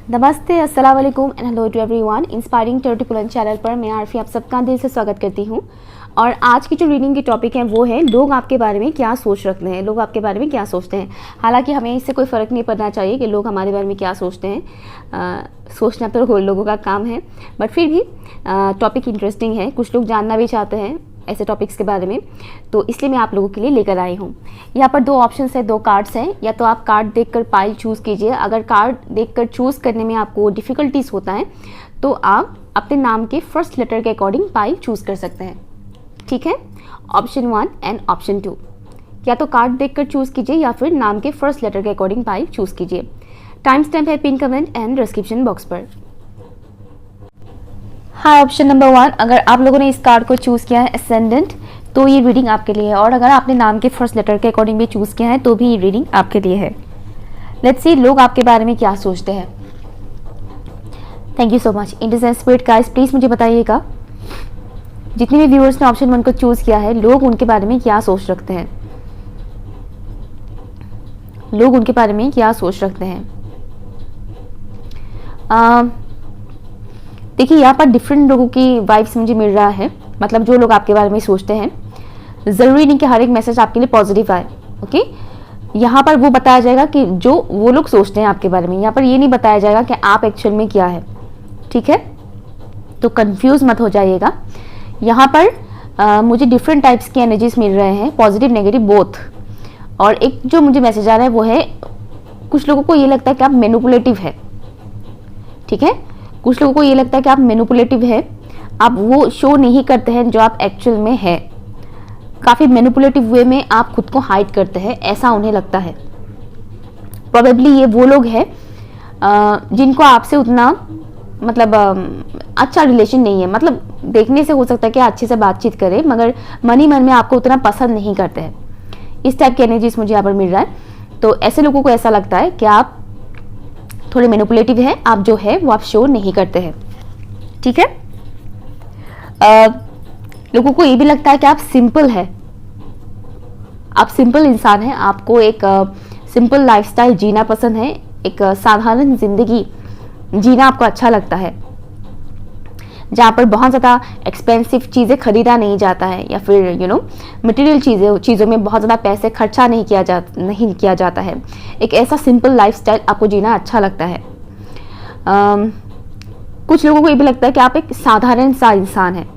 नमस्ते, अस्सलाम वालेकुम and hello to everyone. Inspiring टर्टिकुलन चैनल पर मैं आरफी आप सबका दिल से स्वागत करती हूँ। और आज की जो रीडिंग की टॉपिक है वो है लोग आपके बारे में क्या सोच रखते हैं, लोग आपके बारे में क्या सोचते हैं। हालांकि हमें इससे कोई फ़र्क नहीं पड़ना चाहिए कि लोग हमारे बारे में क्या सोचते हैं, सोचना तो लोगों का काम है, बट फिर भी टॉपिक इंटरेस्टिंग है। कुछ लोग जानना भी चाहते हैं ऐसे टॉपिक्स के बारे में, तो इसलिए मैं आप लोगों के लिए लेकर आई हूँ। यहाँ पर 2 ऑप्शंस है, 2 कार्ड्स हैं। या तो आप कार्ड देखकर पाइल चूज़ कीजिए। अगर कार्ड देखकर चूज़ करने में आपको डिफ़िकल्टीज होता है तो आप अपने नाम के फर्स्ट लेटर के अकॉर्डिंग पाइल चूज़ कर सकते हैं, ठीक है। ऑप्शन 1 एंड ऑप्शन 2, या तो कार्ड देखकर चूज़ कीजिए या फिर नाम के फर्स्ट लेटर के अकॉर्डिंग पाइल चूज़ कीजिए। टाइम स्टैम्प है pin comment and description box पर। हाँ, ऑप्शन नंबर 1, अगर आप लोगों ने इस कार्ड को चूज़ किया है असेंडेंट, तो ये रीडिंग आपके लिए है। और अगर आपने नाम के फर्स्ट लेटर के अकॉर्डिंग भी चूज़ किया है तो भी ये रीडिंग आपके लिए है। लेट्स सी लोग आपके बारे में क्या सोचते हैं। Thank you so much. Indian spirit guys, please मुझे बताइएगा जितने भी व्यूअर्स ने ऑप्शन 1 को चूज़ किया है, लोग उनके बारे में क्या सोच रखते हैं, लोग उनके बारे में क्या सोच रखते हैं। देखिए, यहाँ पर डिफरेंट लोगों की वाइब्स मुझे मिल रहा है। मतलब जो लोग आपके बारे में सोचते हैं, ज़रूरी नहीं कि हर एक मैसेज आपके लिए पॉजिटिव आए, ओके। यहाँ पर वो बताया जाएगा कि जो वो लोग सोचते हैं आपके बारे में। यहाँ पर ये नहीं बताया जाएगा कि आप एक्चुअल में क्या है, ठीक है। तो कंफ्यूज मत हो जाइएगा। यहाँ पर मुझे डिफरेंट टाइप्स की एनर्जीज मिल रहे हैं, पॉजिटिव नेगेटिव बोथ। और एक जो मुझे मैसेज आ रहा है वो है, कुछ लोगों को ये लगता है कि आप मैनिपुलेटिव है, ठीक है। कुछ लोगों को ये लगता है कि आप मैनिपुलेटिव है, आप वो शो नहीं करते हैं जो आप एक्चुअल में है। काफ़ी मैनिपुलेटिव वे में आप खुद को हाइड करते हैं, ऐसा उन्हें लगता है। प्रोबेबली ये वो लोग हैं जिनको आपसे उतना मतलब अच्छा रिलेशन नहीं है। मतलब देखने से हो सकता है कि अच्छे से बातचीत करें, मगर मन ही मन में आपको उतना पसंद नहीं करते हैं। इस टाइप की एनर्जीज मुझे यहाँ पर मिल रहा है। तो ऐसे लोगों को ऐसा लगता है कि आप थोड़े मैनिपुलेटिव है, आप जो है वो आप शो नहीं करते हैं, ठीक है। लोगों को ये भी लगता है कि आप सिंपल है, आप सिंपल इंसान हैं, आपको एक सिंपल लाइफस्टाइल जीना पसंद है, एक साधारण जिंदगी जीना आपको अच्छा लगता है, जहाँ पर बहुत ज़्यादा एक्सपेंसिव चीज़ें खरीदा नहीं जाता है, या फिर मटेरियल चीज़ों में बहुत ज़्यादा पैसे खर्चा नहीं किया जाता है। एक ऐसा सिंपल लाइफस्टाइल आपको जीना अच्छा लगता है। कुछ लोगों को ये भी लगता है कि आप एक साधारण सा इंसान है,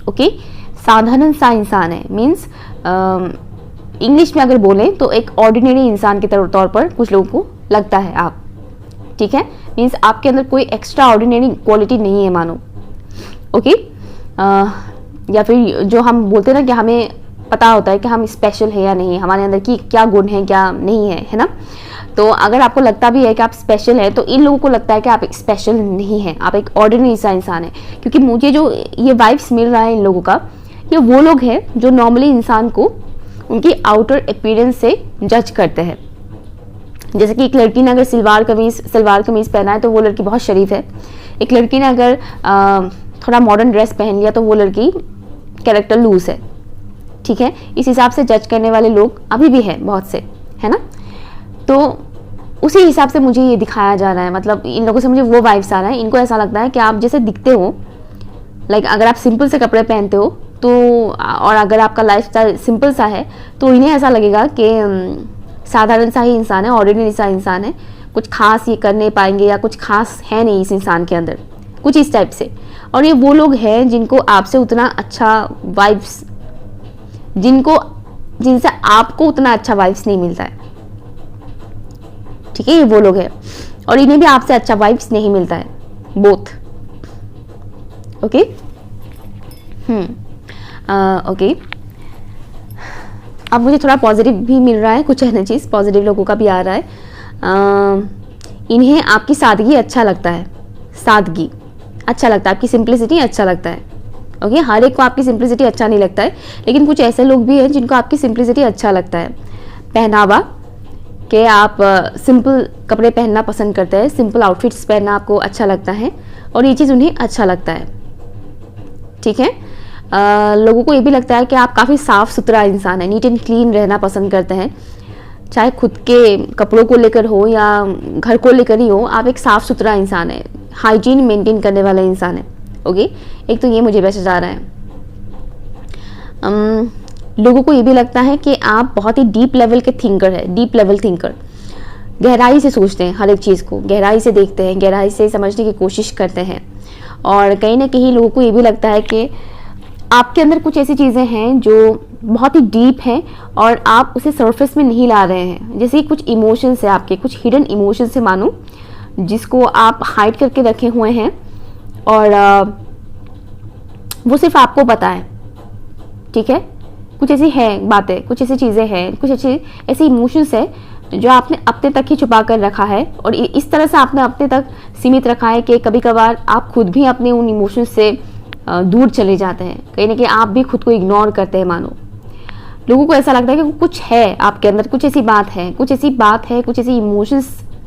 ओके। साधारण सा इंसान है मीन्स इंग्लिश में अगर बोलें तो एक ऑर्डिनरी इंसान के तौर पर कुछ लोगों को लगता है आप, ठीक है। मीन्स आपके अंदर कोई एक्स्ट्रा ऑर्डिनरी क्वालिटी नहीं है मानो, ओके। या फिर जो हम बोलते हैं ना कि हमें पता होता है कि हम स्पेशल है या नहीं, हमारे अंदर की क्या गुण है क्या नहीं है ना। तो अगर आपको लगता भी है कि आप स्पेशल है, तो इन लोगों को लगता है कि आप स्पेशल नहीं है, आप एक ऑर्डिनरी सा इंसान है। क्योंकि मुझे जो ये वाइब्स मिल रहा है इन लोगों का, ये वो लोग हैं जो नॉर्मली इंसान को उनकी आउटर अपीयरेंस से जज करते हैं। जैसे कि एक लड़की ने अगर सलवार कमीज पहना है तो वो लड़की बहुत शरीफ है। एक लड़की ने अगर थोड़ा मॉडर्न ड्रेस पहन लिया तो वो लड़की कैरेक्टर लूज है, ठीक है। इस हिसाब से जज करने वाले लोग अभी भी हैं बहुत से, है ना। तो उसी हिसाब से मुझे ये दिखाया जा रहा है। मतलब इन लोगों से मुझे वो वाइब्स आ रहा है। इनको ऐसा लगता है कि आप जैसे दिखते हो, लाइक अगर आप सिंपल से कपड़े पहनते हो तो, और अगर आपका लाइफस्टाइल सिंपल सा है, तो इन्हें ऐसा लगेगा कि साधारण सा ही इंसान है, ऑर्डिनरी सा इंसान है, कुछ खास ये कर नहीं पाएंगे या कुछ खास है नहीं इस इंसान के अंदर, कुछ इस टाइप से। और ये वो लोग हैं जिनको आपसे उतना अच्छा वाइब्स, जिनसे आपको उतना अच्छा वाइब्स नहीं मिलता है, ठीक है। ये वो लोग हैं और इन्हें भी आपसे अच्छा वाइब्स नहीं मिलता है, बोथ, ओके। ओके, अब मुझे थोड़ा पॉजिटिव भी मिल रहा है, कुछ एनर्जीज पॉजिटिव लोगों का भी आ रहा है। इन्हें आपकी सादगी अच्छा लगता है, सादगी अच्छा लगता है, आपकी सिंप्लिसिटी अच्छा लगता है, ओके। हर एक को आपकी सिंप्लिसिटी अच्छा नहीं लगता है, लेकिन कुछ ऐसे लोग भी हैं जिनको आपकी सिंप्लिसिटी अच्छा लगता है। पहनावा, कि आप सिंपल कपड़े पहनना पसंद करते हैं, सिंपल आउटफिट्स पहनना आपको अच्छा लगता है और ये चीज़ उन्हें अच्छा लगता है। ठीक है, लोगों को ये भी लगता है कि आप काफ़ी साफ़ सुथरा इंसान है, नीट एंड क्लीन रहना पसंद करते हैं, चाहे खुद के कपड़ों को लेकर हो या घर को लेकर ही हो, आप एक साफ़ सुथरा इंसान है, हाइजीन मेंटेन करने वाला इंसान है। ओके, एक तो ये मुझे मैसेज आ रहा है। लोगों को ये भी लगता है कि आप बहुत ही डीप लेवल के थिंकर है, डीप लेवल थिंकर, गहराई से सोचते हैं, हर एक चीज़ को गहराई से देखते हैं, गहराई से समझने की कोशिश करते हैं। और कहीं ना कहीं लोगों को ये भी लगता है कि आपके अंदर कुछ ऐसी चीज़ें हैं जो बहुत ही डीप हैं और आप उसे सरफेस में नहीं ला रहे हैं। जैसे कुछ इमोशंस है आपके, कुछ हिडन इमोशंस है मानो, जिसको आप हाइड करके रखे हुए हैं और वो सिर्फ आपको पता है। ठीक है, कुछ ऐसी है बातें, कुछ ऐसी चीज़ें हैं, कुछ ऐसे इमोशंस है जो आपने अपने तक ही छुपा कर रखा है और इस तरह से आपने अपने तक सीमित रखा है कि कभी कभार आप खुद भी अपने उन इमोशंस से दूर चले जाते हैं। कहीं ना कहीं आप भी खुद को इग्नोर करते हैं मानो। लोगों को ऐसा लगता है कि कुछ है आपके अंदर, कुछ ऐसी बात है, कुछ ऐसी बात है, कुछ ऐसी इमोशंस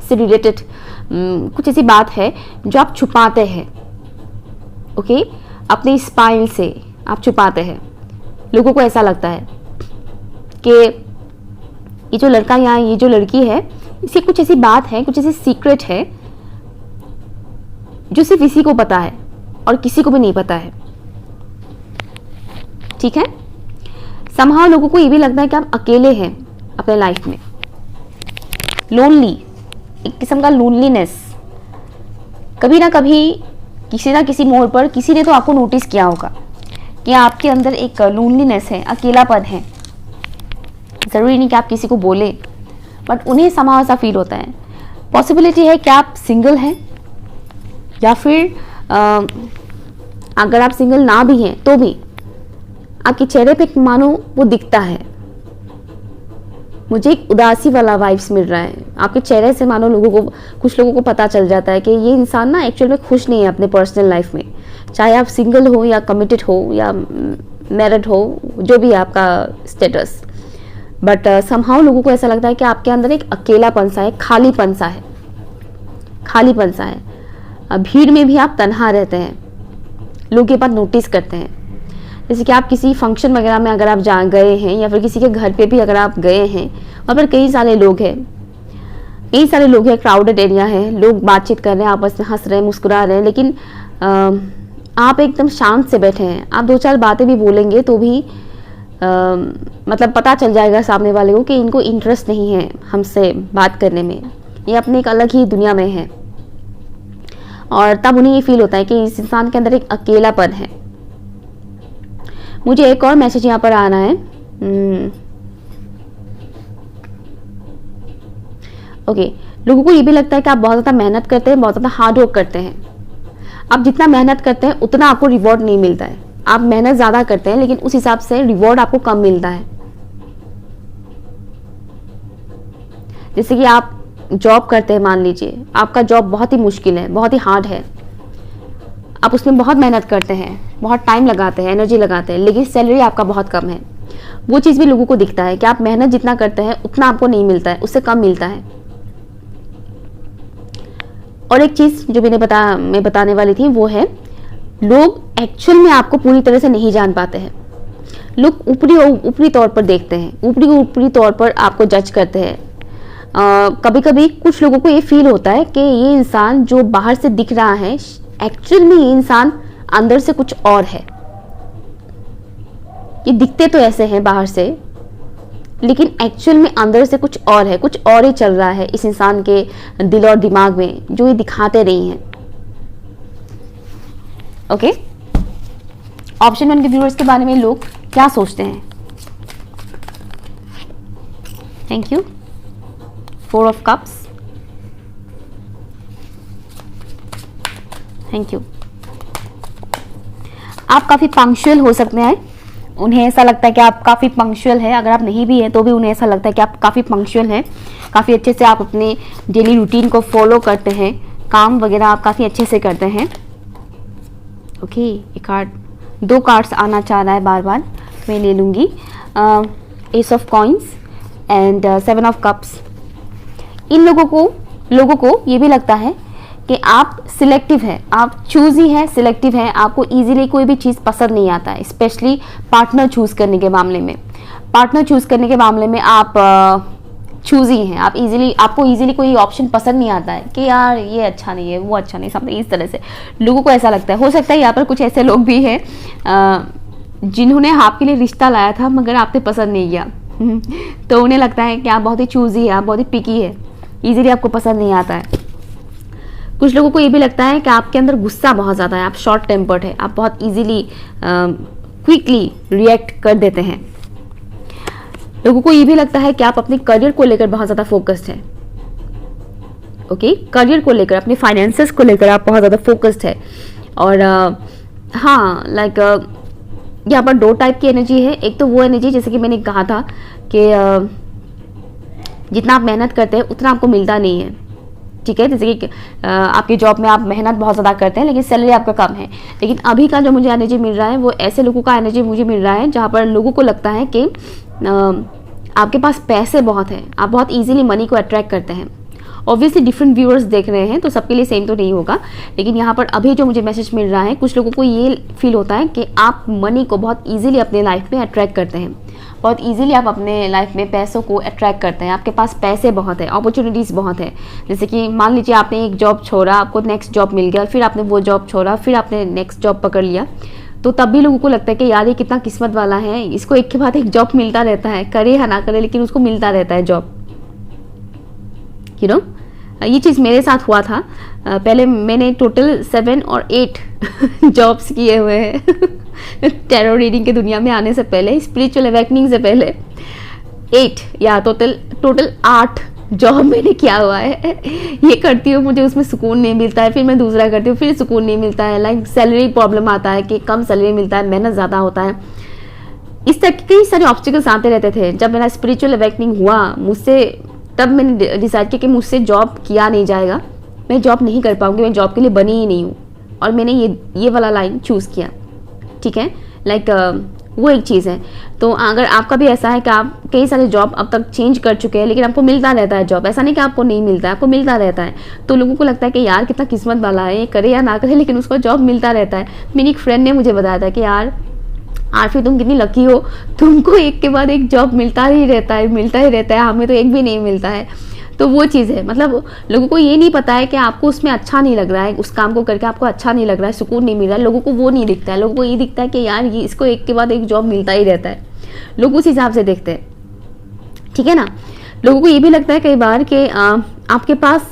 से रिलेटेड कुछ ऐसी बात है जो आप छुपाते हैं। ओके, अपने स्पाइल से आप छुपाते हैं। लोगों को ऐसा लगता है कि ये जो लड़का या ये जो लड़की है, इसकी कुछ ऐसी बात है, कुछ ऐसी सीक्रेट है जो सिर्फ इसी को पता है और किसी को भी नहीं पता है। ठीक है, समहाउ लोगों को ये भी लगता है कि आप अकेले हैं अपने लाइफ में, लोनली, एक किस्म का लोनलीनेस। कभी ना कभी किसी ना किसी मोड़ पर किसी ने तो आपको नोटिस किया होगा कि आपके अंदर एक लोनलीनेस है, अकेलापन है। ज़रूरी नहीं कि आप किसी को बोलें, बट उन्हें समाव सा फील होता है। पॉसिबिलिटी है कि आप सिंगल हैं या फिर अगर आप सिंगल ना भी हैं तो भी आपके चेहरे पे मानो वो दिखता है। मुझे एक उदासी वाला वाइब्स मिल रहा है आपके चेहरे से, मानो लोगों को, कुछ लोगों को पता चल जाता है कि ये इंसान ना एक्चुअल में खुश नहीं है अपने पर्सनल लाइफ में। चाहे आप सिंगल हो या कमिटेड हो या मैरिड हो, जो भी आपका स्टेटस, बट समहाउ लोगों को ऐसा लगता है कि आपके अंदर एक अकेलापन सा है, खालीपन सा है, खालीपन सा है। भीड़ में भी आप तन्हा रहते हैं, लोग ये बात नोटिस करते हैं। जैसे कि आप किसी फंक्शन वगैरह में अगर आप जा गए हैं या फिर किसी के घर पे भी अगर आप गए हैं, वहाँ पर कई सारे लोग हैं, क्राउडेड एरिया है, लोग बातचीत कर रहे हैं, आपस में हंस रहे हैं, मुस्कुरा रहे हैं, लेकिन आप एकदम शांत से बैठे हैं। आप दो चार बातें भी बोलेंगे तो भी मतलब पता चल जाएगा सामने वाले को कि इनको इंटरेस्ट नहीं है हमसे बात करने में, ये अपने एक अलग ही दुनिया में है। और तब उन्हें ये फील होता है कि इस इंसान के अंदर एक अकेलापन है। मुझे एक और मैसेज यहाँ पर आना है। ओके, लोगों को ये भी लगता है कि आप बहुत ज़्यादा मेहनत करते हैं, बहुत ज़्यादा हार्ड वर्क करते हैं। आप जितना मेहनत करते हैं उतना आपको रिवॉर्ड नहीं मिलता है। आप मेहनत ज़्यादा करते हैं लेकिन उस हिसाब से रिवॉर्ड आपको कम मिलता है। जैसे कि आप जॉब करते हैं, मान लीजिए आपका जॉब बहुत ही मुश्किल है, बहुत ही हार्ड है, आप उसमें बहुत मेहनत करते हैं, बहुत टाइम लगाते हैं, एनर्जी लगाते हैं, लेकिन सैलरी आपका बहुत कम है। वो चीज़ भी लोगों को दिखता है कि आप मेहनत जितना करते हैं उतना आपको नहीं मिलता है, उससे कम मिलता है। और एक चीज़ जो मैं बताने वाली थी वो है, लोग एक्चुअल में आपको पूरी तरह से नहीं जान पाते हैं। लोग ऊपरी तौर पर देखते हैं, ऊपरी तौर पर आपको जज करते हैं। कभी कभी कुछ लोगों को ये फील होता है कि ये इंसान जो बाहर से दिख रहा है, एक्चुअल में ये इंसान अंदर से कुछ और है। ये दिखते तो ऐसे हैं बाहर से, लेकिन एक्चुअल में अंदर से कुछ और है, कुछ और ही चल रहा है इस इंसान के दिल और दिमाग में, जो ये दिखाते नहीं हैं। ओके, ऑप्शन 1 के व्यूअर्स के बारे में लोग क्या सोचते हैं? Thank you. 4 of cups, thank you. आप काफ़ी पंक्चुअल हो सकते हैं, उन्हें ऐसा लगता है कि आप काफ़ी पंक्चुअल है। अगर आप नहीं भी हैं तो भी उन्हें ऐसा लगता है कि आप काफ़ी पंक्चुअल हैं, काफ़ी अच्छे से आप अपने डेली रूटीन को फॉलो करते हैं, काम वगैरह आप काफ़ी अच्छे से करते हैं। ओके, ये कार्ड, 2 कार्ड्स आना चाह रहा है बार बार, मैं ले लूँगी। Ace of coins and 7 of cups. इन लोगों को ये भी लगता है कि आप सिलेक्टिव है, आप चूजी है, सिलेक्टिव है, आपको इजीली कोई भी चीज़ पसंद नहीं आता है, स्पेशली पार्टनर चूज करने के मामले में। पार्टनर चूज करने के मामले में आप चूजी हैं, आपको इजीली कोई ऑप्शन पसंद नहीं आता है कि यार ये अच्छा नहीं है, वो अच्छा नहीं, समथिंग इस तरह से लोगों को ऐसा लगता है। हो सकता है यहाँ पर कुछ ऐसे लोग भी हैं जिन्होंने आपके लिए रिश्ता लाया था मगर आपने पसंद नहीं किया तो उन्हें लगता है कि आप बहुत ही चूजी है, आप बहुत ही पिकी है, इजीली आपको पसंद नहीं आता है। कुछ लोगों को ये भी लगता है कि आपके अंदर गुस्सा बहुत ज़्यादा है, आप शॉर्ट टेम्पर्ड है, आप बहुत इजीली क्विकली रिएक्ट कर देते हैं। लोगों को ये भी लगता है कि आप अपने करियर को लेकर बहुत ज़्यादा फोकस्ड हैं। ओके, करियर को लेकर, अपने फाइनेंसेस को लेकर आप बहुत ज़्यादा फोकस्ड है। और हाँ, लाइक यहाँ पर दो टाइप की एनर्जी है। एक तो वो एनर्जी जैसे कि मैंने कहा था कि जितना आप मेहनत करते हैं उतना आपको मिलता नहीं है, ठीक है। जैसे कि आपकी जॉब में आप मेहनत बहुत ज़्यादा करते हैं लेकिन सैलरी आपका कम है। लेकिन अभी का जो मुझे एनर्जी मिल रहा है वो ऐसे लोगों का एनर्जी मुझे मिल रहा है जहाँ पर लोगों को लगता है कि आपके पास पैसे बहुत हैं, आप बहुत इजीली मनी को अट्रैक्ट करते हैं। ऑब्वियसली डिफरेंट व्यूअर्स देख रहे हैं तो सबके लिए सेम तो नहीं होगा, लेकिन यहाँ पर अभी जो मुझे मैसेज मिल रहा है, कुछ लोगों को ये फील होता है कि आप मनी को बहुत इजीली अपने लाइफ में अट्रैक्ट करते हैं, बहुत इजीली आप अपने लाइफ में पैसों को अट्रैक्ट करते हैं। आपके पास पैसे बहुत है, अपॉर्चुनिटीज़ बहुत है। जैसे कि मान लीजिए आपने एक जॉब छोड़ा, आपको नेक्स्ट जॉब मिल गया, फिर आपने वो जॉब छोड़ा, फिर आपने नेक्स्ट जॉब पकड़ लिया, तो तब भी लोगों को लगता है कि यार ये कितना किस्मत वाला है, इसको एक के बाद एक जॉब मिलता रहता है, करे या ना करे लेकिन उसको मिलता रहता है जॉब। यू नो, ये चीज़ मेरे साथ हुआ था। पहले मैंने टोटल 7 और 8 जॉब्स किए हुए हैं टैरो रीडिंग की दुनिया में आने से पहले, स्पिरिचुअल अवेकनिंग से पहले 8 या टोटल 8 जॉब मैंने किया हुआ है। ये करती हूँ, मुझे उसमें सुकून नहीं मिलता है, फिर मैं दूसरा करती हूँ, फिर सुकून नहीं मिलता है, लाइक सैलरी प्रॉब्लम आता है कि कम सैलरी मिलता है, मेहनत ज़्यादा होता है, इस तरह के कई सारे ऑब्स्टिकल्स आते रहते थे। जब मेरा स्पिरिचुअल अवेकनिंग हुआ मुझसे, तब मैंने डिसाइड किया कि मुझसे जॉब किया नहीं जाएगा, मैं जॉब नहीं कर पाऊंगी, मैं जॉब के लिए बनी ही नहीं हूँ, और मैंने ये वाला लाइन चूज़ किया, ठीक है। लाइक वो एक चीज़ है। तो अगर आपका भी ऐसा है कि आप कई सारे जॉब अब तक चेंज कर चुके हैं लेकिन आपको मिलता रहता है जॉब, ऐसा नहीं कि आपको नहीं मिलता है, आपको मिलता रहता है, तो लोगों को लगता है कि यार कितना किस्मत वाला है, ये करे या ना करे लेकिन उसको जॉब मिलता रहता है। मेरी एक फ्रेंड ने मुझे बताया था कि यार आरफी तुम कितनी लकी हो, तुमको एक के बाद एक जॉब मिलता ही रहता है, हमें तो एक भी नहीं मिलता है। तो वो चीज़ है, मतलब लोगों को ये नहीं पता है कि आपको उसमें अच्छा नहीं लग रहा है, उस काम को करके आपको अच्छा नहीं लग रहा है, सुकून नहीं मिल रहा है, लोगों को वो नहीं दिखता है। लोगों को ये दिखता है कि यार ये इसको एक के बाद एक जॉब मिलता ही रहता है, लोग उस हिसाब से देखते हैं, ठीक है ना। लोगों को ये भी लगता है कई बार कि आपके पास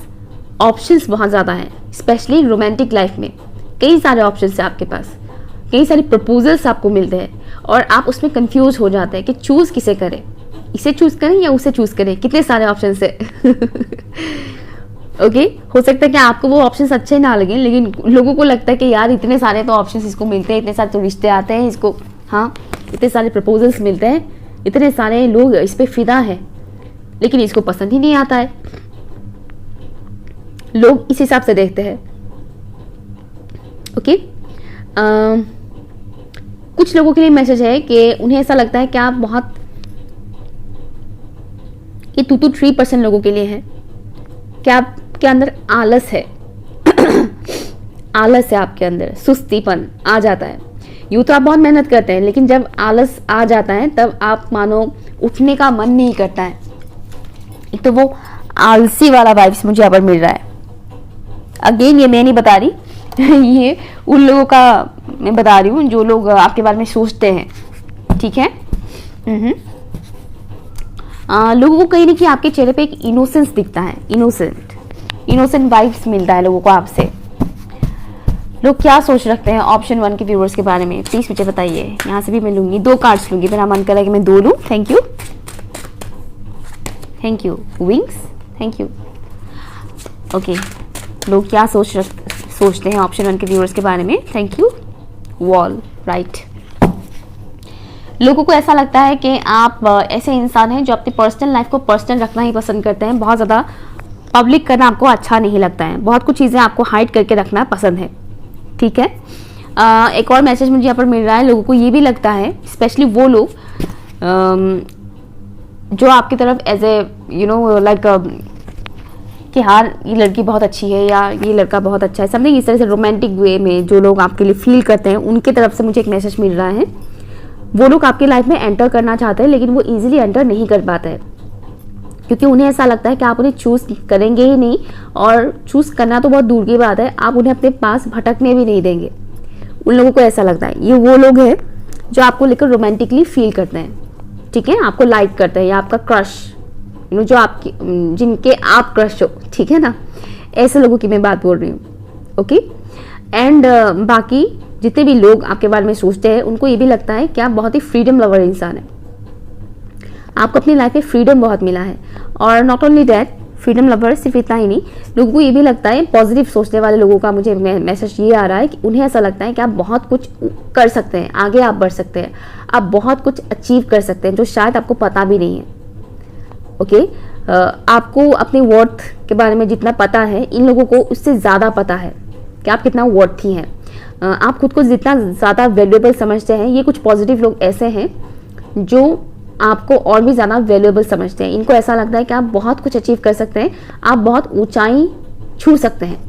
ऑप्शंस बहुत ज़्यादा हैं, स्पेशली रोमांटिक लाइफ में कई सारे ऑप्शंस हैं आपके पास, कई सारे प्रपोजल्स आपको मिलते हैं और आप उसमें कंफ्यूज हो जाते हैं कि चूज़ किसे करें, इसे चूज़ करें या उसे चूज़ करें, कितने सारे ऑप्शन है ओके। हो सकता है कि आपको वो ऑप्शंस अच्छे ना लगे लेकिन लोगों को लगता है कि यार इतने सारे तो ऑप्शंस इसको मिलते हैं, इतने सारे तो रिश्ते आते हैं इसको, हाँ इतने सारे प्रपोजल्स मिलते हैं, इतने सारे लोग इस पर फिदा है, लेकिन इसको पसंद ही नहीं आता है। लोग इस हिसाब से देखते हैं, ओके। कुछ लोगों के लिए मैसेज है कि उन्हें ऐसा लगता है कि आप बहुत, ये 2 to 3% लोगों के लिए है कि आपके अंदर आलस है आलस है आपके अंदर, सुस्तीपन आ जाता है। यूँ तो आप बहुत मेहनत करते हैं लेकिन जब आलस आ जाता है तब आप मानो उठने का मन नहीं करता है। एक तो वो आलसी वाला वाइब्स मुझे यहाँ पर मिल रहा है। अगेन ये मैं नहीं बता रही ये उन लोगों का मैं बता रही हूँ जो लोग आपके बारे में सोचते हैं, ठीक है। लोगों को कहीं ना कहीं आपके चेहरे पे एक इनोसेंस दिखता है, इनोसेंट वाइब्स मिलता है लोगों को आपसे। लोग क्या सोच रखते हैं ऑप्शन 1 के व्यूअर्स के बारे में, प्लीज मुझे बताइए। यहाँ से भी मैं लूंगी 2 कार्ड्स लूंगी, मेरा मन कर रहा है कि मैं 2 लूं। Thank you wings, thank you. Okay, लोग क्या सोचते हैं ऑप्शन 1 के व्यूअर्स के बारे में। Thank you wall, right. लोगों को ऐसा लगता है कि आप ऐसे इंसान हैं जो अपनी पर्सनल लाइफ को पर्सनल रखना ही पसंद करते हैं, बहुत ज़्यादा पब्लिक करना आपको अच्छा नहीं लगता है, बहुत कुछ चीज़ें आपको हाइड करके रखना पसंद है, ठीक है। एक और मैसेज मुझे यहाँ पर मिल रहा है, लोगों को ये भी लगता है, स्पेशली वो लोग जो आपकी तरफ एज ए लाइक कि हाँ ये लड़की बहुत अच्छी है या ये लड़का बहुत अच्छा है, समथिंग इस तरह से रोमांटिक वे में जो लोग आपके लिए फील करते हैं उनके तरफ से मुझे एक मैसेज मिल रहा है। वो लोग आपकी लाइफ में एंटर करना चाहते हैं लेकिन वो इजीली एंटर नहीं कर पाते हैं, क्योंकि उन्हें ऐसा लगता है कि आप उन्हें चूज़ करेंगे ही नहीं, और चूज़ करना तो बहुत दूर की बात है, आप उन्हें अपने पास भटकने भी नहीं देंगे। उन लोगों को ऐसा लगता है। ये वो लोग हैं जो आपको लेकर रोमांटिकली फील करते हैं, ठीक है, आपको लाइक करते हैं या आपका क्रश, जो आपकी जिनके आप क्रश हो, ठीक है ना, ऐसे लोगों की मैं बात बोल रही हूँ। ओके, एंड बाकी जितने भी लोग आपके बारे में सोचते हैं उनको ये भी लगता है कि आप बहुत ही फ्रीडम लवर इंसान है, आपको अपनी लाइफ में फ्रीडम बहुत मिला है। और not only that, freedom lover सिर्फ इतना ही नहीं, लोगों को ये भी लगता है, पॉजिटिव सोचने वाले लोगों का मुझे मैसेज ये आ रहा है कि उन्हें ऐसा लगता है कि आप बहुत कुछ कर सकते हैं, आगे आप बढ़ सकते हैं, आप बहुत कुछ अचीव कर सकते हैं जो शायद आपको पता भी नहीं है। ओके, आपको अपने वर्थ के बारे में जितना पता है, इन लोगों को उससे ज़्यादा पता है कि आप कितना वर्थी हैं। आप खुद को जितना ज़्यादा वैल्यूएबल समझते हैं, ये कुछ पॉजिटिव लोग ऐसे हैं जो आपको और भी ज़्यादा वैल्यूएबल समझते हैं। इनको ऐसा लगता है कि आप बहुत कुछ अचीव कर सकते हैं, आप बहुत ऊंचाई छू सकते हैं।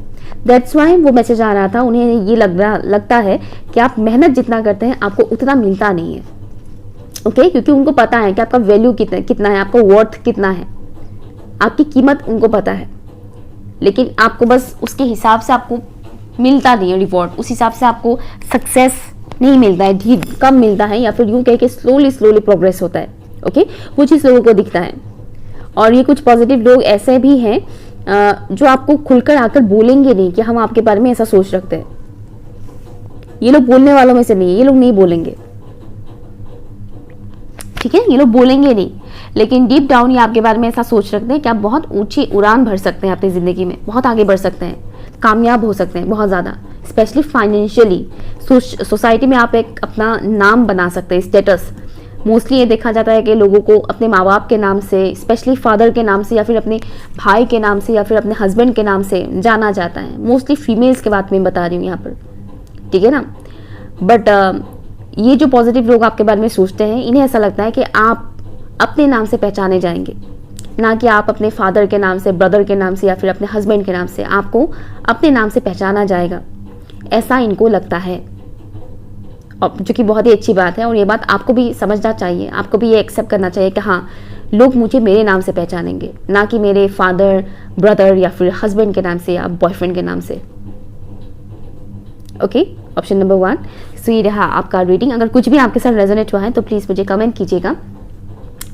दैट्स वाई वो मैसेज आ रहा था, उन्हें ये लगता है कि आप मेहनत जितना करते हैं आपको उतना मिलता नहीं है। ओके, क्योंकि उनको पता है कि आपका वैल्यू कितना है, आपका वर्थ कितना है, आपकी कीमत उनको पता है, लेकिन आपको बस उसके हिसाब से आपको मिलता नहीं है रिवॉर्ड, उस हिसाब से आपको सक्सेस नहीं मिलता है, कम मिलता है, या फिर यूं कह के स्लोली प्रोग्रेस होता है। ओके, वो चीज़ लोगों को दिखता है। और ये कुछ पॉजिटिव लोग ऐसे भी हैं जो आपको खुलकर आकर बोलेंगे नहीं कि हम आपके बारे में ऐसा सोच रखते हैं। ये लोग बोलने वालों में से नहीं है, ये लोग नहीं बोलेंगे, ठीक है, ये लोग बोलेंगे नहीं, लेकिन डीप डाउन ये आपके बारे में ऐसा सोच रखते हैं कि आप बहुत ऊंची उड़ान भर सकते हैं अपनी ज़िंदगी में, बहुत आगे बढ़ सकते हैं, कामयाब हो सकते हैं बहुत ज़्यादा, स्पेशली फाइनेंशियली। सोसाइटी में आप एक अपना नाम बना सकते हैं, स्टेटस। मोस्टली ये देखा जाता है कि लोगों को अपने माँ बाप के नाम से, स्पेशली फादर के नाम से, या फिर अपने भाई के नाम से, या फिर अपने हस्बैंड के नाम से जाना जाता है। मोस्टली फीमेल्स के बात में बता रही हूँ यहाँ पर, ठीक है ना। बट ये जो पॉजिटिव लोग आपके बारे में सोचते हैं, इन्हें ऐसा लगता है कि आप अपने नाम से पहचाने जाएंगे, ना कि आप अपने फादर के नाम से, ब्रदर के नाम से, या फिर अपने हस्बैंड के नाम से। आपको अपने नाम से पहचाना जाएगा, ऐसा इनको लगता है, जो कि बहुत ही अच्छी बात है। और ये बात आपको भी समझना चाहिए, आपको भी ये एक्सेप्ट करना चाहिए कि हाँ, लोग मुझे मेरे नाम से पहचानेंगे, ना कि मेरे फादर, ब्रदर या फिर हस्बैंड के नाम से या बॉयफ्रेंड के नाम से। Okay, option number 1। सो ये रहा आपका रीडिंग। अगर कुछ भी आपके साथ रेजोनेट हुआ है तो प्लीज़ मुझे कमेंट कीजिएगा।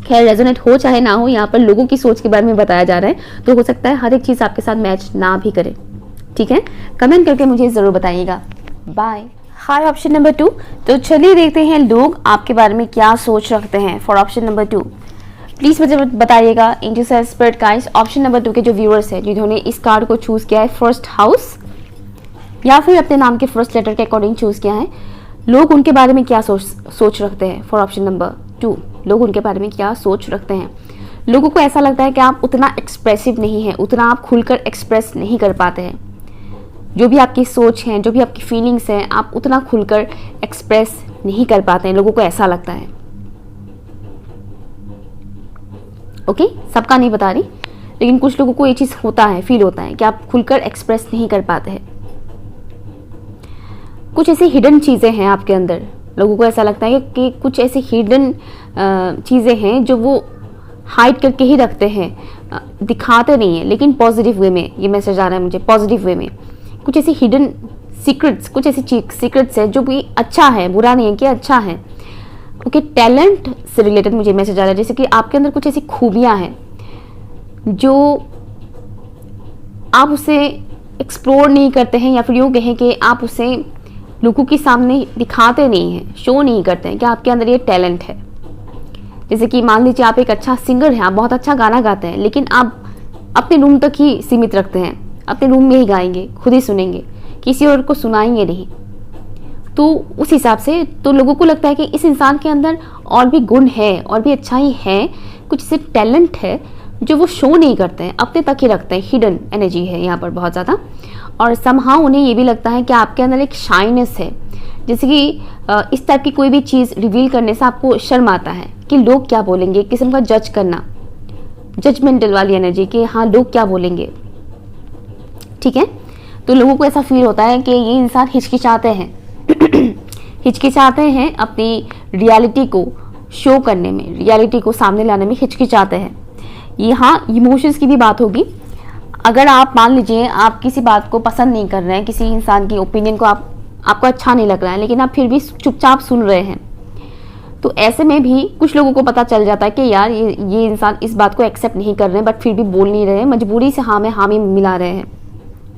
खैर, रेजोनेट हो चाहे ना हो, यहाँ पर लोगों की सोच के बारे में बताया जा रहा है, तो हो सकता है हर एक चीज़ आपके साथ मैच ना भी करे, ठीक है। कमेंट करके मुझे ज़रूर बताइएगा। बाय। हाय, ऑप्शन नंबर 2। तो चलिए देखते हैं लोग आपके बारे में क्या सोच रखते हैं फॉर ऑप्शन नंबर 2। प्लीज़ मुझे बताइएगा into spirit guys, option number 2 के जो व्यूअर्स हैं जिन्होंने इस कार्ड को चूज़ किया है, फर्स्ट हाउस, या फिर अपने नाम के फर्स्ट लेटर के अकॉर्डिंग चूज़ किया है, लोग उनके बारे में क्या सोच रखते हैं फॉर ऑप्शन नंबर 2। लोग उनके बारे में क्या सोच रखते हैं। लोगों को ऐसा लगता है कि आप उतना एक्सप्रेसिव नहीं है, उतना आप खुलकर एक्सप्रेस नहीं कर पाते हैं। जो भी आपकी सोच है, जो भी आपकी फीलिंग्स हैं, आप उतना खुलकर एक्सप्रेस नहीं कर पाते हैं, लोगों को ऐसा लगता है। ओके, सबका नहीं बता रही, लेकिन कुछ लोगों को ये चीज़ होता है, फील होता है कि आप खुलकर एक्सप्रेस नहीं कर पाते हैं। कुछ ऐसी हिडन चीज़ें हैं आपके अंदर, लोगों को ऐसा लगता है कि कुछ ऐसी हिडन चीज़ें हैं जो वो हाइड करके ही रखते हैं, दिखाते नहीं है, लेकिन पॉजिटिव वे में ये मैसेज आ रहा है मुझे, पॉजिटिव वे में। कुछ ऐसी हिडन सीक्रेट्स, कुछ ऐसी सीक्रेट्स है जो भी अच्छा है, बुरा नहीं है कि अच्छा है। ओके, टैलेंट से रिलेटेड मुझे मैसेज आ रहा है, जैसे कि आपके अंदर कुछ ऐसी खूबियाँ हैं जो आप उसे एक्सप्लोर नहीं करते हैं, या फिर यूँ कहें कि आप उसे लोगों के सामने दिखाते नहीं हैं, शो नहीं करते हैं कि आपके अंदर ये टैलेंट है। जैसे कि मान लीजिए आप एक अच्छा सिंगर हैं, आप बहुत अच्छा गाना गाते हैं, लेकिन आप अपने रूम तक ही सीमित रखते हैं, अपने रूम में ही गाएंगे, खुद ही सुनेंगे, किसी और को सुनाएंगे नहीं। तो उस हिसाब से तो लोगों को लगता है कि इस इंसान के अंदर और भी गुण है, और भी अच्छाई है, कुछ से टैलेंट है जो वो शो नहीं करते हैं, अपने तक ही रखते हैं। हिडन एनर्जी है यहाँ पर बहुत ज़्यादा। और समहाउ उन्हें ये भी लगता है कि आपके अंदर एक शाइनेस है, जैसे कि इस टाइप की कोई भी चीज़ रिवील करने से आपको शर्म आता है कि लोग क्या बोलेंगे, किस्म का जज करना, जजमेंटल वाली एनर्जी कि हाँ लोग क्या बोलेंगे, ठीक है। तो लोगों को ऐसा फील होता है कि ये इंसान हिचकिचाते हैं हिचकिचाते हैं अपनी रियलिटी को शो करने में, रियलिटी को सामने लाने में हिचकिचाते हैं। यहाँ इमोशंस की भी बात होगी। अगर आप मान लीजिए आप किसी बात को पसंद नहीं कर रहे हैं, किसी इंसान की ओपिनियन को आपको अच्छा नहीं लग रहा है, लेकिन आप फिर भी चुपचाप सुन रहे हैं, तो ऐसे में भी कुछ लोगों को पता चल जाता है कि यार ये इंसान इस बात को एक्सेप्ट नहीं कर रहे हैं, बट फिर भी बोल नहीं रहे हैं, मजबूरी से हाँ में हामी मिला रहे हैं।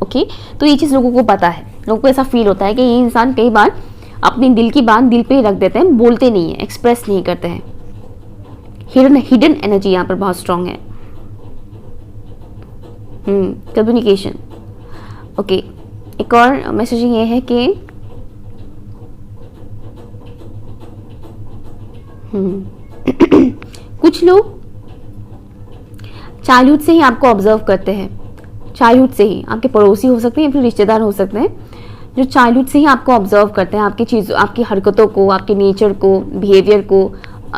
ओके, तो ये चीज़ लोगों को पता है। लोगों को ऐसा फील होता है कि ये इंसान कई बार अपनी दिल की बात दिल पे ही रख देते हैं, बोलते नहीं है, एक्सप्रेस नहीं करते हैं। हिडन एनर्जी यहाँ पर बहुत स्ट्रांग है। कम्युनिकेशन। ओके, एक और मैसेजिंग ये है कि कुछ लोग चाइल्डहुड से ही आपको ऑब्जर्व करते हैं। चाइल्डहुड से ही आपके पड़ोसी हो सकते हैं या फिर रिश्तेदार हो सकते हैं, जो चाइल्डहुड से ही आपको ऑब्जर्व करते हैं, आपकी चीज़ों, आपकी हरकतों को, आपके नेचर को, बिहेवियर को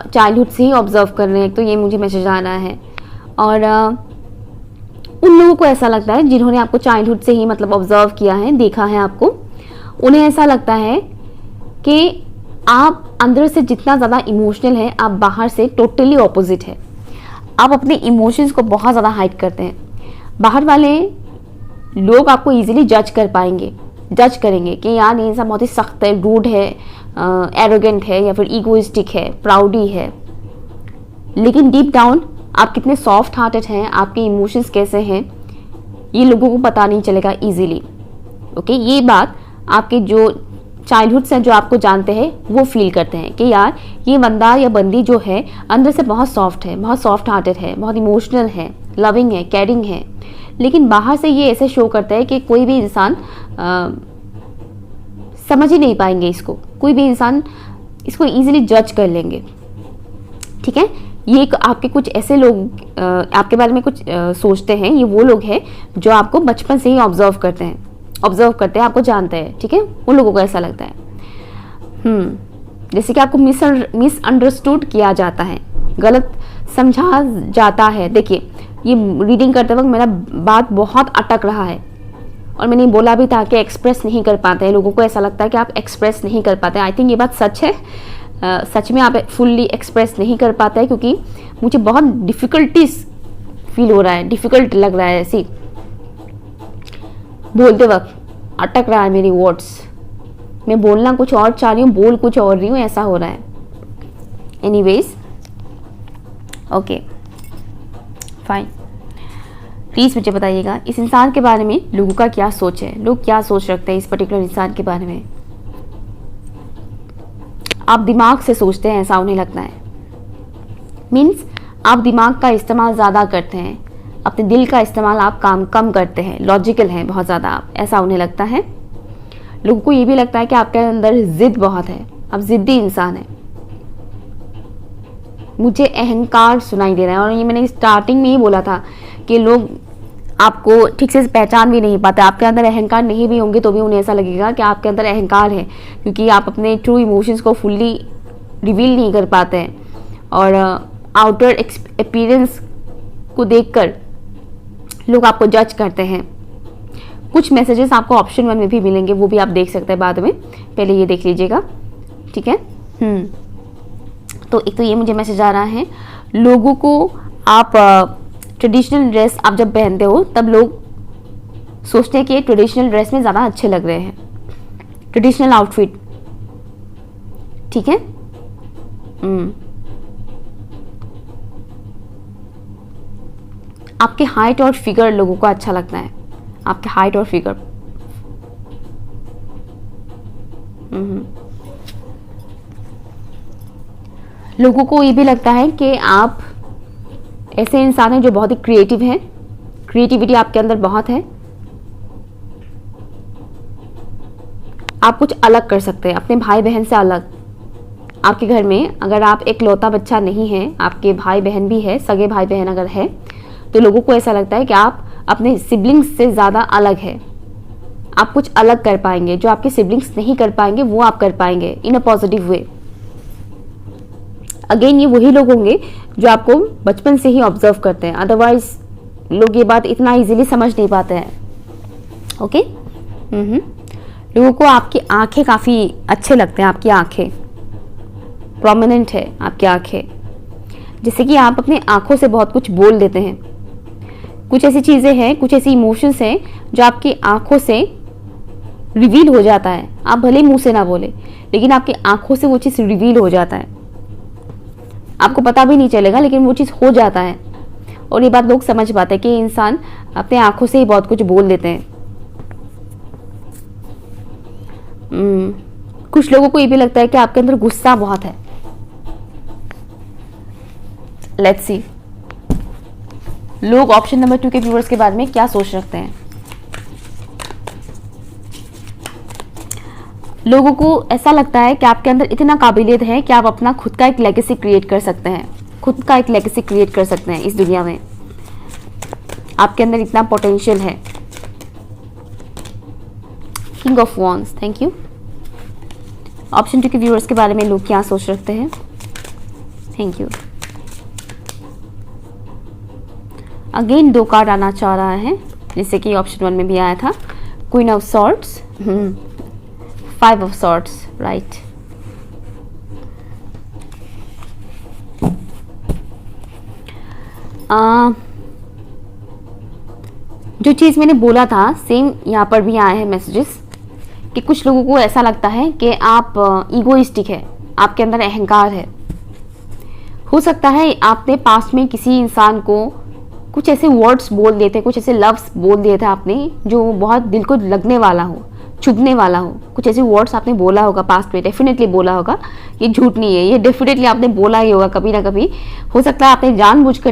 चाइल्डहुड से ही ऑब्जर्व कर रहे हैं। तो ये मुझे मैसेज आ रहा है। और उन लोगों को ऐसा लगता है जिन्होंने आपको चाइल्डहुड से ही मतलब ऑब्जर्व किया है, देखा है आपको, उन्हें ऐसा लगता है कि आप अंदर से जितना ज़्यादा इमोशनल है, आप बाहर से टोटली ऑपोजिट है। आप अपने इमोशंस को बहुत ज़्यादा हाइड करते हैं। बाहर वाले लोग आपको इजीली जज कर पाएंगे, जज करेंगे कि यार ये इंसान बहुत ही सख्त है, रूड है, एरोगेंट है या फिर ईगोइस्टिक है, प्राउडी है। लेकिन डीप डाउन आप कितने सॉफ्ट हार्टेड हैं, आपके इमोशंस कैसे हैं, ये लोगों को पता नहीं चलेगा इजीली। ओके, ये बात आपके जो चाइल्डहुड से जो आपको जानते हैं वो फील करते हैं कि यार ये बंदा या बंदी जो है अंदर से बहुत सॉफ्ट है, बहुत सॉफ्ट हार्टेड है, बहुत इमोशनल है, लविंग है, केयरिंग है, लेकिन बाहर से ये ऐसे शो करता है कि कोई भी इंसान समझ ही नहीं पाएंगे इसको, कोई भी इंसान इसको इजीली जज कर लेंगे। ठीक है, ये आपके कुछ ऐसे लोग आपके बारे में कुछ सोचते हैं। ये वो लोग हैं जो आपको बचपन से ही ऑब्जर्व करते हैं, आपको जानते हैं। ठीक है, उन लोगों को ऐसा लगता है जैसे कि आपको मिसअंडरस्टूड किया जाता है, गलत समझा जाता है। देखिए, ये रीडिंग करते वक्त मेरा बात बहुत अटक रहा है और मैंने बोला भी था कि एक्सप्रेस नहीं कर पाते हैं। लोगों को ऐसा लगता है कि आप एक्सप्रेस नहीं कर पाते। आई थिंक ये बात सच है। सच में आप फुल्ली एक्सप्रेस नहीं कर पाते हैं, क्योंकि मुझे बहुत डिफ़िकल्टीज फील हो रहा है, डिफ़िकल्ट लग रहा है। ऐसी बोलते वक्त अटक रहा है मेरी वर्ड्स, मैं बोलना कुछ और चाह रही हूँ, बोल कुछ और रही हूँ, ऐसा हो रहा है। Anyways, okay fine. प्लीज़ मुझे बताइएगा इस इंसान के बारे में लोगों का क्या सोच है, लोग क्या सोच रखते हैं इस पर्टिकुलर इंसान के बारे में। आप दिमाग से सोचते हैं ऐसा उन्हें लगता है, मीन्स आप दिमाग का इस्तेमाल ज़्यादा करते हैं, अपने दिल का इस्तेमाल आप कम करते हैं, लॉजिकल हैं बहुत ज़्यादा आप, ऐसा उन्हें लगता है। लोगों को ये भी लगता है कि आपके अंदर जिद बहुत है, आप जिद्दी इंसान हैं। मुझे अहंकार सुनाई दे रहा है, और ये मैंने स्टार्टिंग में ही बोला था कि लोग आपको ठीक से पहचान भी नहीं पाते। आपके अंदर अहंकार नहीं भी होंगे तो भी उन्हें ऐसा लगेगा कि आपके अंदर अहंकार है, क्योंकि आप अपने ट्रू इमोशंस को फुल्ली रिवील नहीं कर पाते हैं। और आउटर अपीयरेंस को देखकर लोग आपको जज करते हैं। कुछ मैसेजेस आपको ऑप्शन 1 में भी मिलेंगे, वो भी आप देख सकते हैं बाद में, पहले ये देख लीजिएगा। ठीक है, तो एक तो ये मुझे मैसेज आ रहा है, लोगों को आप ट्रेडिशनल ड्रेस आप जब पहनते हो तब लोग सोचते हैं कि ट्रेडिशनल ड्रेस में ज़्यादा अच्छे लग रहे हैं, ट्रेडिशनल आउटफिट। ठीक है, आपके हाइट और फिगर लोगों को अच्छा लगता है, आपके हाइट और फिगर। लोगों को ये भी लगता है कि आप ऐसे इंसान हैं जो बहुत ही क्रिएटिव हैं, क्रिएटिविटी आपके अंदर बहुत है, आप कुछ अलग कर सकते हैं अपने भाई बहन से अलग। आपके घर में अगर आप एक लौता बच्चा नहीं है, आपके भाई बहन भी है, सगे भाई बहन अगर है, तो लोगों को ऐसा लगता है कि आप अपने सिबलिंग्स से ज़्यादा अलग है, आप कुछ अलग कर पाएंगे, जो आपके सिबलिंग्स नहीं कर पाएंगे वो आप कर पाएंगे इन अ पॉजिटिव वे। अगेन ये वही लोग होंगे जो आपको बचपन से ही ऑब्जर्व करते हैं, अदरवाइज लोग ये बात इतना इजीली समझ नहीं पाते हैं। ओके। लोगों को आपकी आंखें काफ़ी अच्छे लगते हैं, आपकी आंखें प्रोमिनेंट है, आपकी आंखें, जैसे कि आप अपनी आंखों से बहुत कुछ बोल देते हैं। कुछ ऐसी चीज़ें हैं, कुछ ऐसी इमोशंस हैं जो आपकी आंखों से रिवील हो जाता है। आप भले मुंह से ना बोले, लेकिन आपकी आंखों से वो चीज़ रिवील हो जाता है, आपको पता भी नहीं चलेगा, लेकिन वो चीज़ हो जाता है। और ये बात लोग समझ पाते हैं कि इंसान अपने आंखों से ही बहुत कुछ बोल देते हैं। कुछ लोगों को ये भी लगता है कि आपके अंदर गुस्सा बहुत है। लेट्स सी लोग ऑप्शन नंबर 2 के व्यूअर्स के बारे में क्या सोच रखते हैं। लोगों को ऐसा लगता है कि आपके अंदर इतना काबिलियत है कि आप अपना खुद का एक लेगेसी क्रिएट कर सकते हैं, खुद का एक लेगेसी क्रिएट कर सकते हैं इस दुनिया में। आपके अंदर इतना पोटेंशियल है। King of wands, thank you. Option 2 के व्यूअर्स के बारे में लोग क्या सोच रखते हैं। Thank you. अगेन 2 कार्ड आना चाह रहा है, जैसे कि ऑप्शन 1 में भी आया था। Queen of swords, 5 of swords, right. जो चीज़ मैंने बोला था सेम यहाँ पर भी आए हैं मैसेजेस कि कुछ लोगों को ऐसा लगता है कि आप ईगोइस्टिक है, आपके अंदर अहंकार है। हो सकता है आपने पास्ट में किसी इंसान को कुछ ऐसे वर्ड्स बोल दिए थे, कुछ ऐसे लफ्ज़ बोल दिए थे आपने जो बहुत दिल को लगने वाला हो, चुभने वाला हो। कुछ ऐसे वर्ड्स आपने बोला होगा पास्ट में, डेफिनेटली बोला होगा, ये झूठ नहीं है, ये डेफिनेटली आपने बोला ही होगा कभी ना कभी। हो सकता है आपने जानबूझकर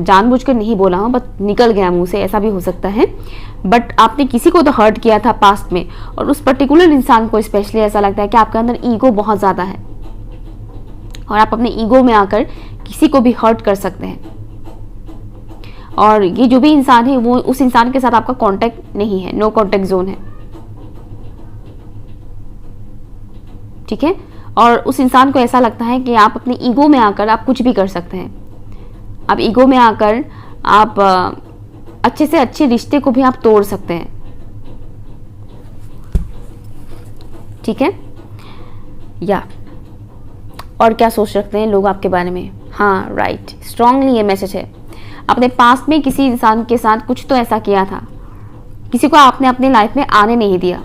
जानबूझकर नहीं बोला हो, बस निकल गया मुंह से, ऐसा भी हो सकता है। बट आपने किसी को तो हर्ट किया था पास्ट में, और उस पर्टिकुलर इंसान को स्पेशली ऐसा लगता है कि आपके अंदर ईगो बहुत ज़्यादा है और आप अपने ईगो में आकर किसी को भी हर्ट कर सकते हैं। और ये जो भी इंसान है वो उस इंसान के साथ आपका कांटेक्ट नहीं है, नो कांटेक्ट जोन है, ठीक है। और उस इंसान को ऐसा लगता है कि आप अपने ईगो में आकर आप कुछ भी कर सकते हैं। आप ईगो में आकर आप अच्छे से अच्छे रिश्ते को भी आप तोड़ सकते हैं, ठीक है। या और क्या सोच रखते हैं लोग आपके बारे में। हाँ राइट, स्ट्रांगली ये मैसेज है। आपने पास्ट में किसी इंसान के साथ कुछ तो ऐसा किया था, किसी को आपने अपने लाइफ में आने नहीं दिया।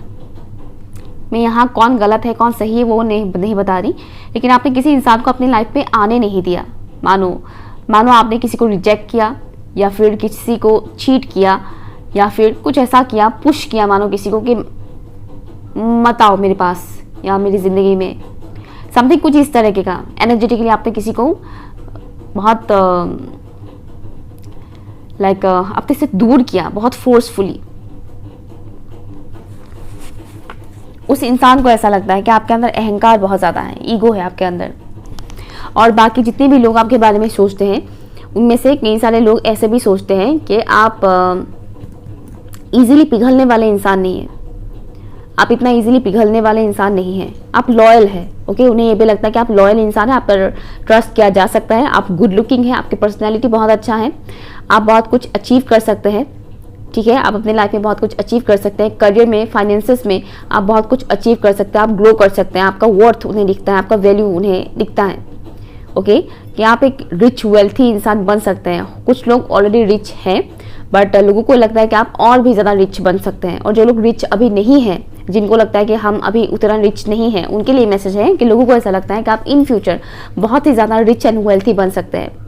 मैं यहाँ कौन गलत है कौन सही है वो नहीं बता रही, लेकिन आपने किसी इंसान को अपनी लाइफ में आने नहीं दिया। मानो आपने किसी को रिजेक्ट किया, या फिर किसी को चीट किया, या फिर कुछ ऐसा किया, पुश किया मानो किसी को कि मत आओ मेरे पास या मेरी ज़िंदगी में, समथिंग कुछ इस तरह के का। एनर्जेटिकली आपने किसी को बहुत अपने से दूर किया, बहुत फोर्सफुली। उस इंसान को ऐसा लगता है कि आपके अंदर अहंकार बहुत ज़्यादा है, ईगो है आपके अंदर। और बाकी जितने भी लोग आपके बारे में सोचते हैं उनमें से कई सारे लोग ऐसे भी सोचते हैं कि आप इजीली पिघलने वाले इंसान नहीं हैं, आप इतना इजीली पिघलने वाले इंसान नहीं हैं, आप लॉयल है। ओके, उन्हें ये भी लगता है कि आप लॉयल इंसान है, आप पर ट्रस्ट किया जा सकता है, आप गुड लुकिंग है, आपकी पर्सनैलिटी बहुत अच्छा है, आप बहुत कुछ अचीव कर सकते हैं, ठीक है। आप अपने लाइफ में बहुत कुछ अचीव कर सकते हैं, करियर में, फाइनेंसेस में आप बहुत कुछ अचीव कर सकते हैं, आप ग्रो कर सकते हैं, आपका वर्थ उन्हें दिखता है, आपका वैल्यू उन्हें दिखता है। ओके, कि आप एक रिच वेल्थी इंसान बन सकते हैं। कुछ लोग ऑलरेडी रिच हैं, बट लोगों को लगता है कि आप और भी ज़्यादा रिच बन सकते हैं। और जो लोग रिच अभी नहीं हैं, जिनको लगता है कि हम अभी उतना रिच नहीं हैं, उनके लिए मैसेज है कि लोगों को ऐसा लगता है कि आप इन फ्यूचर बहुत ही ज़्यादा रिच एंड वेल्थी बन सकते हैं।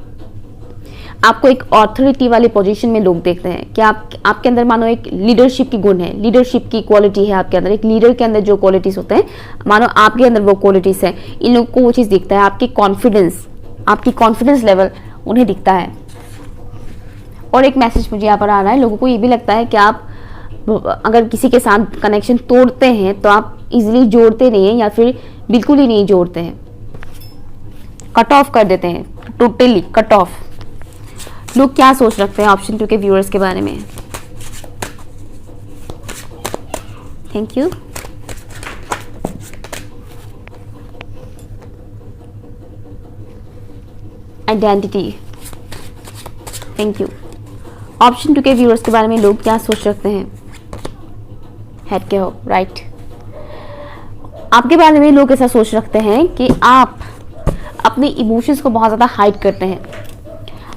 आपको एक ऑथोरिटी वाली पोजीशन में लोग देखते हैं कि आपके अंदर मानो एक लीडरशिप की गुण है, लीडरशिप की क्वालिटी है आपके अंदर। एक लीडर के अंदर जो क्वालिटीज़ होते हैं, मानो आपके अंदर वो क्वालिटीज़ है। इन लोगों को वो चीज़ दिखता है, आपकी कॉन्फिडेंस लेवल उन्हें दिखता है। और एक मैसेज मुझे यहाँ पर आ रहा है, लोगों को ये भी लगता है कि आप अगर किसी के साथ कनेक्शन तोड़ते हैं तो आप इजीली जोड़ते नहीं हैं, या फिर बिल्कुल ही नहीं जोड़ते हैं, कट ऑफ कर देते हैं, टोटली कट ऑफ। लोग क्या सोच रखते हैं ऑप्शन 2 के व्यूअर्स के बारे में। Thank you. Identity, thank you. Option 2 के व्यूअर्स के बारे में लोग क्या सोच रखते हैं। हेड के हो, राइट। आपके बारे में लोग ऐसा सोच रखते हैं कि आप अपने इमोशंस को बहुत ज़्यादा हाइड करते हैं।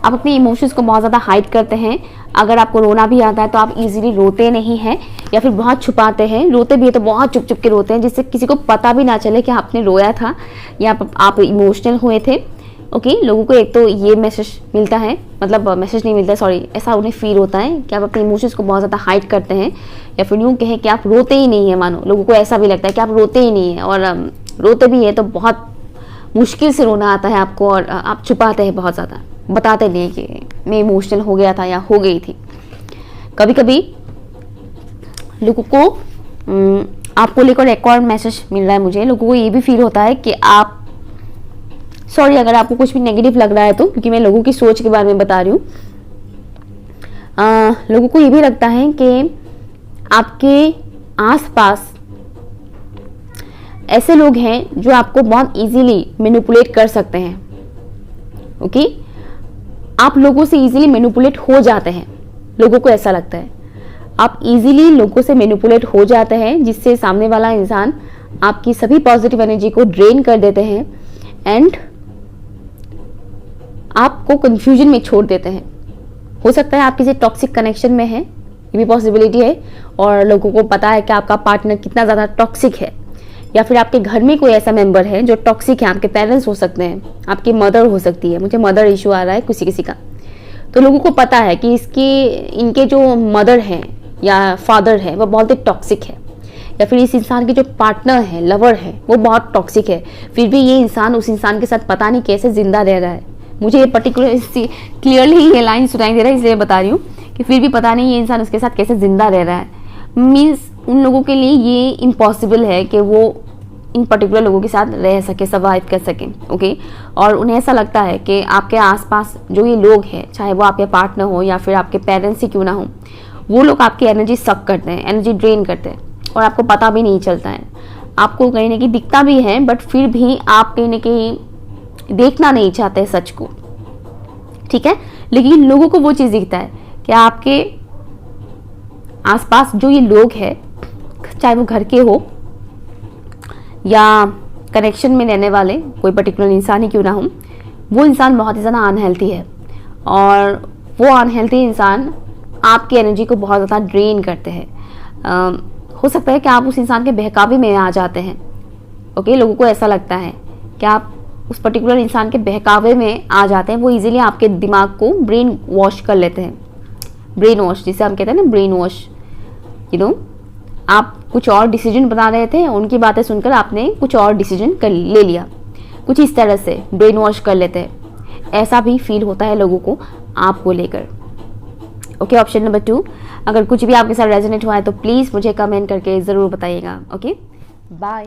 आप अपने इमोशंस को बहुत ज़्यादा हाइड करते हैं। अगर आपको रोना भी आता है तो आप इजीली रोते नहीं हैं, या फिर बहुत छुपाते हैं। रोते भी है तो बहुत चुप चुप के रोते हैं, जिससे किसी को पता भी ना चले कि आपने रोया था या आप इमोशनल हुए थे। ओके, लोगों को एक तो ये मैसेज मिलता है, मतलब मैसेज नहीं मिलता, सॉरी, ऐसा उन्हें फील होता है कि आप अपने इमोशंस को बहुत ज़्यादा हाइड करते हैं, या फिर यूँ कहें कि आप रोते ही नहीं है। मानो लोगों को ऐसा भी लगता है कि आप रोते ही नहीं है, और रोते भी है तो बहुत मुश्किल से रोना आता है आपको, और आप छुपाते हैं बहुत ज़्यादा, बताते नहीं कि मैं इमोशनल हो गया था या हो गई थी। कभी कभी लोगों को आपको लेकर एक और मैसेज मिल रहा है मुझे। लोगों को ये भी फील होता है कि आप, सॉरी अगर आपको कुछ भी नेगेटिव लग रहा है तो, क्योंकि मैं लोगों की सोच के बारे में बता रही हूँ। लोगों को ये भी लगता है कि आपके आसपास ऐसे लोग हैं जो आपको बहुत इजीली मैनिपुलेट कर सकते हैं। ओके, आप लोगों से इजीली मैनिपुलेट हो जाते हैं। लोगों को ऐसा लगता है आप इजीली लोगों से मैनिपुलेट हो जाते हैं, जिससे सामने वाला इंसान आपकी सभी पॉजिटिव एनर्जी को ड्रेन कर देते हैं एंड आपको कंफ्यूजन में छोड़ देते हैं। हो सकता है आप किसी टॉक्सिक कनेक्शन में हैं, ये भी पॉसिबिलिटी है, और लोगों को पता है कि आपका पार्टनर कितना ज़्यादा टॉक्सिक है, या फिर आपके घर में कोई ऐसा मेंबर है जो टॉक्सिक है। आपके पेरेंट्स हो सकते हैं, आपकी मदर हो सकती है। मुझे मदर इशू आ रहा है किसी का, तो लोगों को पता है कि इनके जो मदर हैं या फादर है वो बहुत ही टॉक्सिक है, या फिर इस इंसान के जो पार्टनर है, लवर है, वो बहुत टॉक्सिक है। फिर भी ये इंसान उस इंसान के साथ पता नहीं कैसे जिंदा रह रहा है। मुझे ये पर्टिकुलर क्लियरली ये लाइन सुनाई दे रहा है, इसलिए बता रही हूँ कि फिर भी पता नहीं ये इंसान उसके साथ कैसे जिंदा रह रहा है। मीन्स उन लोगों के लिए ये इम्पॉसिबल है कि वो इन पर्टिकुलर लोगों के साथ रह सके, सर्वाइव कर सके। ओके, और उन्हें ऐसा लगता है कि आपके आसपास जो ये लोग हैं, चाहे वो आपके पार्टनर हो या फिर आपके पेरेंट्स ही क्यों ना हो, वो लोग आपकी एनर्जी सक करते हैं, एनर्जी ड्रेन करते हैं, और आपको पता भी नहीं चलता है। आपको कहीं ना कहीं दिखता भी है, बट फिर भी आप कहीं ना कहीं देखना नहीं चाहते सच को, ठीक है। लेकिन लोगों को वो चीज़ दिखता है कि आपके आसपास जो ये लोग हैं, चाहे वो घर के हो या कनेक्शन में रहने वाले कोई पर्टिकुलर इंसान ही क्यों ना हो, वो इंसान बहुत ही ज़्यादा अनहेल्थी है, और वो अनहेल्थी इंसान आपकी एनर्जी को बहुत ज़्यादा ड्रेन करते हैं। हो सकता है कि आप उस इंसान के बहकावे में आ जाते हैं। ओके, लोगों को ऐसा लगता है कि आप उस पर्टिकुलर इंसान के बहकावे में आ जाते हैं। वो इजीली आपके दिमाग को ब्रेन वॉश कर लेते हैं। ब्रेन वॉश जिसे हम कहते हैं ना, ब्रेन वॉश, आप कुछ और डिसीजन बना रहे थे, उनकी बातें सुनकर आपने कुछ और डिसीजन ले लिया। कुछ इस तरह से ब्रेन वॉश कर लेते हैं। ऐसा भी फील होता है लोगों को आपको लेकर। Okay, option number 2। अगर कुछ भी आपके साथ रेजोनेट हुआ है तो प्लीज़ मुझे कमेंट करके ज़रूर बताइएगा। Okay, bye.